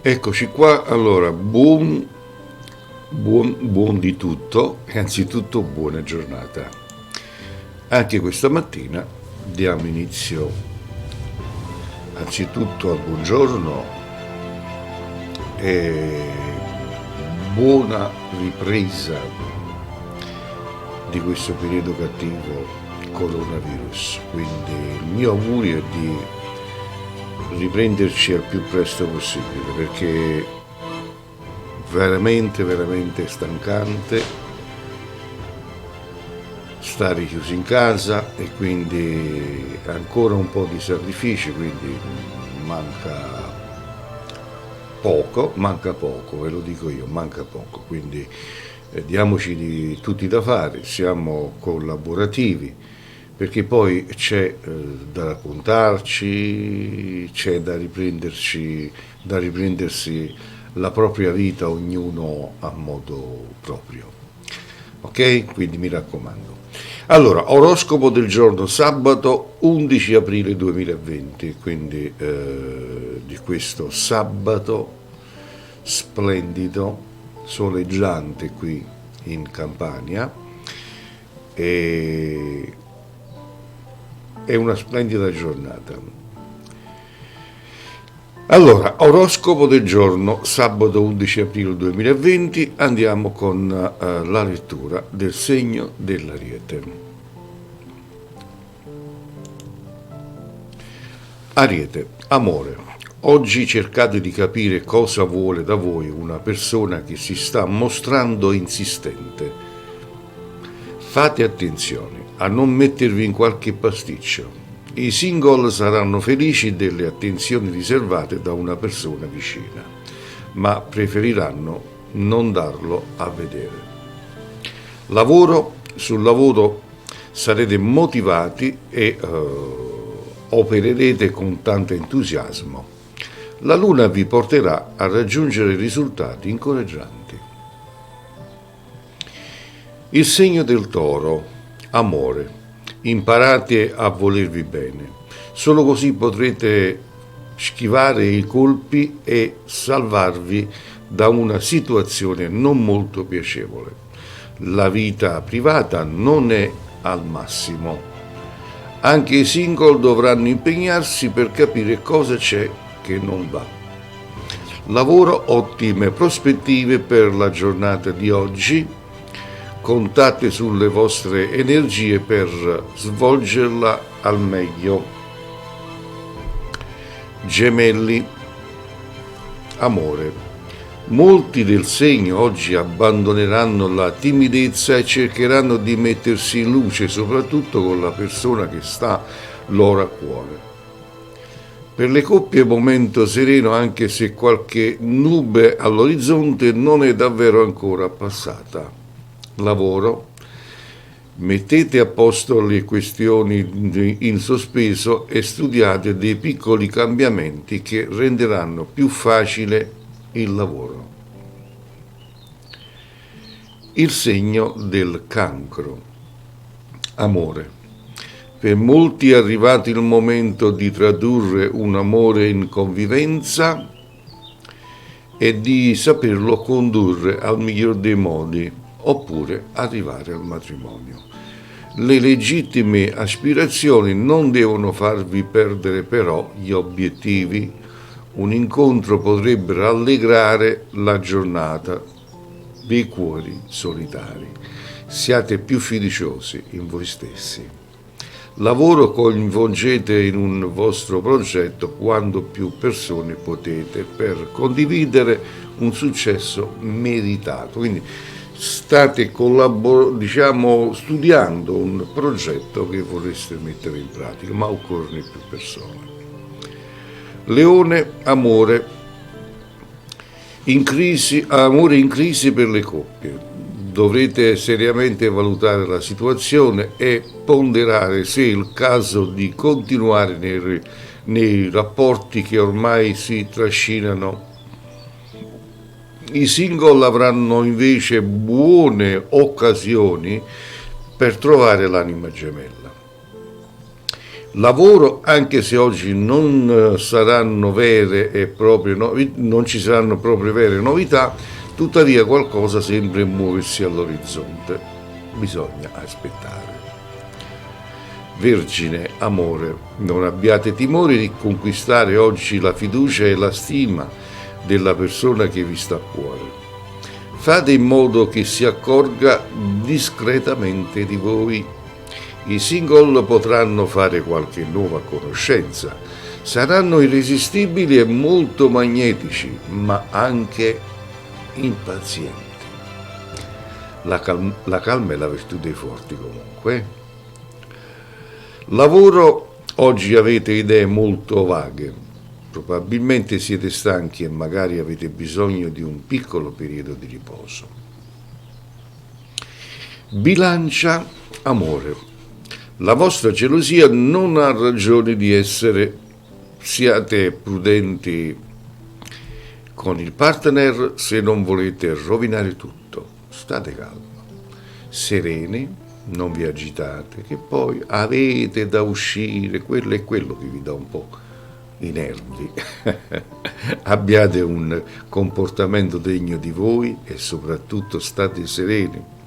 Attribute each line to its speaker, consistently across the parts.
Speaker 1: Eccoci qua, allora, buon di tutto e anzitutto buona giornata. Anche questa mattina diamo inizio anzitutto al buongiorno e buona ripresa di questo periodo cattivo coronavirus. Quindi il mio augurio è di riprenderci al più presto possibile, perché veramente stancante stare chiusi in casa e quindi ancora un po' di sacrifici, quindi manca poco, ve lo dico io, manca poco, quindi diamoci tutti da fare, siamo collaborativi, perché poi c'è da raccontarci, c'è da riprendersi la propria vita, ognuno a modo proprio. Ok? Quindi mi raccomando. Allora, oroscopo del giorno sabato 11 aprile 2020, quindi di questo sabato splendido, soleggiante qui in Campania, e è una splendida giornata. Allora, oroscopo del giorno, sabato 11 aprile 2020, andiamo con la lettura del segno dell'Ariete. Ariete, amore. Oggi cercate di capire cosa vuole da voi una persona che si sta mostrando insistente. Fate attenzione a non mettervi in qualche pasticcio. I single saranno felici delle attenzioni riservate da una persona vicina, ma preferiranno non darlo a vedere. Lavoro, sul lavoro sarete motivati e opererete con tanto entusiasmo. La luna vi porterà a raggiungere risultati incoraggianti. Il segno del Toro. Amore, imparate a volervi bene, solo così potrete schivare i colpi e salvarvi da una situazione non molto piacevole. La vita privata non è al massimo. Anche i single dovranno impegnarsi per capire cosa c'è che non va. Lavoro, ottime prospettive per la giornata di oggi. Contate sulle vostre energie per svolgerla al meglio. Gemelli, amore. Molti del segno oggi abbandoneranno la timidezza e cercheranno di mettersi in luce, soprattutto con la persona che sta loro a cuore. Per le coppie momento sereno, anche se qualche nube all'orizzonte non è davvero ancora passata. Lavoro, mettete a posto le questioni in sospeso e studiate dei piccoli cambiamenti che renderanno più facile il lavoro. Il segno del Cancro. Amore. Per molti è arrivato il momento di tradurre un amore in convivenza e di saperlo condurre al miglior dei modi, oppure arrivare al matrimonio. Le legittime aspirazioni non devono farvi perdere però gli obiettivi. Un incontro potrebbe rallegrare la giornata dei cuori solitari. Siate più fiduciosi in voi stessi. Lavoro, coinvolgete in un vostro progetto quanto più persone potete per condividere un successo meritato. Quindi state studiando un progetto che vorreste mettere in pratica, ma occorrono più persone. Leone, amore in crisi per le coppie. dovrete seriamente valutare la situazione e ponderare se è il caso di continuare nei rapporti che ormai si trascinano. I single avranno invece buone occasioni per trovare l'anima gemella. Lavoro, anche se oggi non saranno vere e proprie non ci saranno proprio vere novità, tuttavia qualcosa sembra muoversi all'orizzonte. Bisogna aspettare. Vergine, amore, non abbiate timore di conquistare oggi la fiducia e la stima della persona che vi sta a cuore. Fate in modo che si accorga discretamente di voi. I single potranno fare qualche nuova conoscenza, saranno irresistibili e molto magnetici, ma anche impazienti. La calma è la virtù dei forti comunque. Lavoro, oggi avete idee molto vaghe, probabilmente siete stanchi e magari avete bisogno di un piccolo periodo di riposo. Bilancia, amore. La vostra gelosia non ha ragione di essere. Siate prudenti con il partner se non volete rovinare tutto. State calmi, sereni, non vi agitate, che poi avete da uscire, quello è quello che vi dà un po' i nervi. Abbiate un comportamento degno di voi e soprattutto state sereni.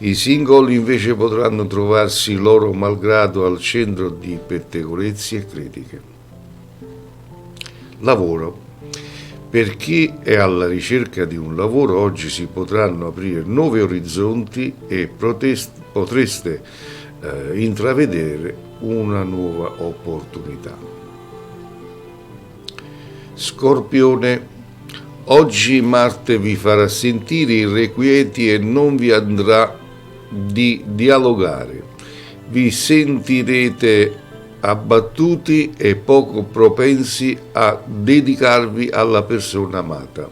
Speaker 1: I single invece potranno trovarsi loro malgrado al centro di pettegolezzi e critiche. Lavoro. Per chi è alla ricerca di un lavoro, oggi si potranno aprire nuovi orizzonti e potreste intravedere una nuova opportunità. Scorpione. Oggi Marte vi farà sentire irrequieti e non vi andrà di dialogare. Vi sentirete abbattuti e poco propensi a dedicarvi alla persona amata.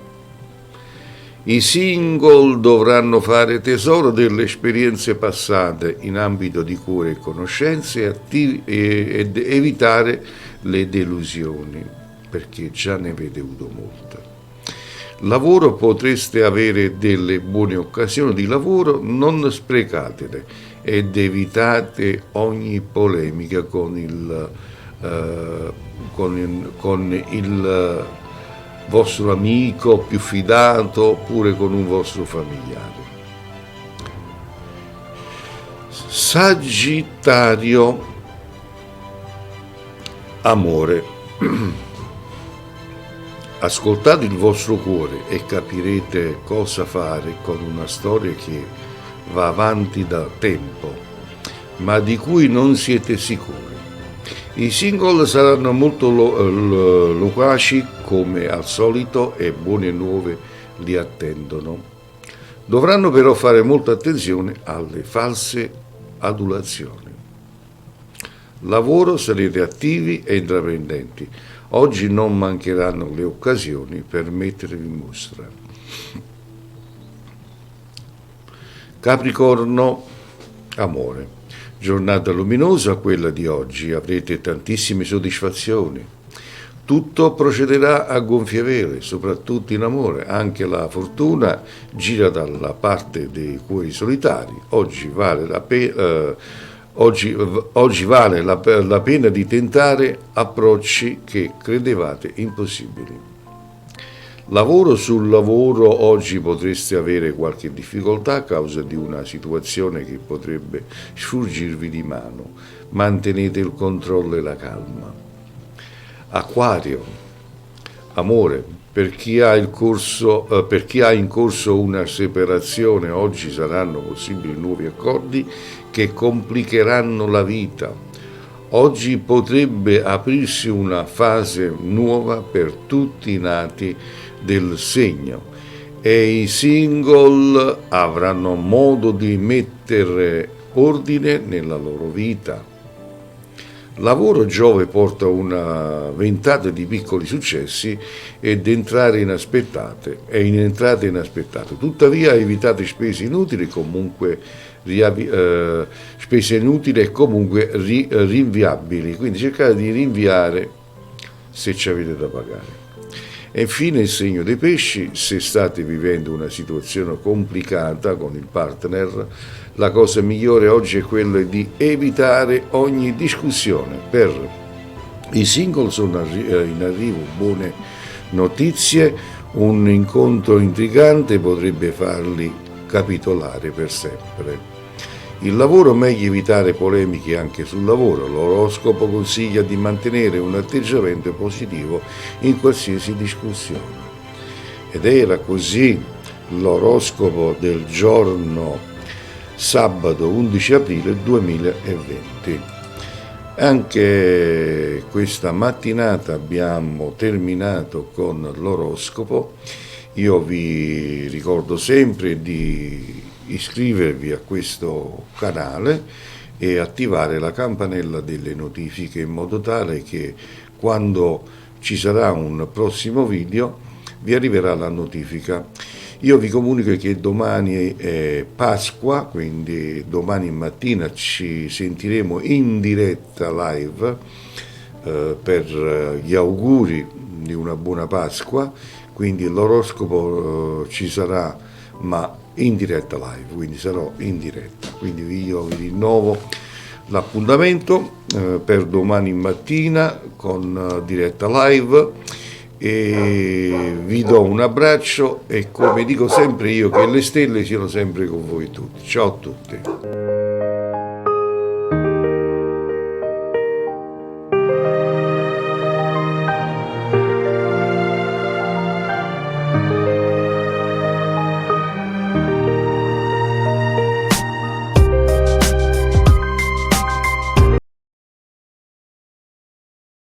Speaker 1: I single dovranno fare tesoro delle esperienze passate in ambito di cure e conoscenze ed evitare le delusioni, perché già ne avete avuto molte. Lavoro, potreste avere delle buone occasioni di lavoro, non sprecatele ed evitate ogni polemica con il vostro amico più fidato oppure con un vostro familiare. Sagittario, amore. Ascoltate il vostro cuore e capirete cosa fare con una storia che va avanti da tempo, ma di cui non siete sicuri. I single saranno molto loquaci come al solito e buone nuove li attendono. Dovranno però fare molta attenzione alle false adulazioni. Lavoro, sarete attivi e intraprendenti. Oggi non mancheranno le occasioni per mettervi in mostra. Capricorno, amore. Giornata luminosa quella di oggi, avrete tantissime soddisfazioni. Tutto procederà a gonfie vele, soprattutto in amore. Anche la fortuna gira dalla parte dei cuori solitari. Oggi vale la pena di tentare approcci che credevate impossibili. Lavoro, sul lavoro oggi potreste avere qualche difficoltà a causa di una situazione che potrebbe sfuggirvi di mano. Mantenete il controllo e la calma. Acquario, amore, per chi ha in corso una separazione, oggi saranno possibili nuovi accordi che complicheranno la vita. Oggi potrebbe aprirsi una fase nuova per tutti i nati del segno e i single avranno modo di mettere ordine nella loro vita. Lavoro Giove porta una ventata di piccoli successi ed entrate inaspettate. Tuttavia evitate spese inutili e comunque rinviabili, quindi cercate di rinviare se ci avete da pagare. E infine il segno dei pesci: se state vivendo una situazione complicata con il partner, la cosa migliore oggi è quella di evitare ogni discussione. Per i single sono in arrivo buone notizie, un incontro intrigante potrebbe farli capitolare per sempre. Il lavoro: meglio evitare polemiche anche sul lavoro. L'oroscopo consiglia di mantenere un atteggiamento positivo in qualsiasi discussione. Ed era così l'oroscopo del giorno sabato 11 aprile 2020. Anche questa mattinata abbiamo terminato con l'oroscopo. Io vi ricordo sempre di iscrivervi a questo canale e attivare la campanella delle notifiche in modo tale che quando ci sarà un prossimo video vi arriverà la notifica. Io vi comunico che domani è Pasqua, quindi domani mattina ci sentiremo in diretta live per gli auguri di una buona Pasqua, quindi l'oroscopo ci sarà, ma in diretta live, quindi sarò in diretta. Quindi io vi rinnovo l'appuntamento per domani mattina con diretta live e vi do un abbraccio e, come dico sempre io, che le stelle siano sempre con voi tutti. Ciao a tutti.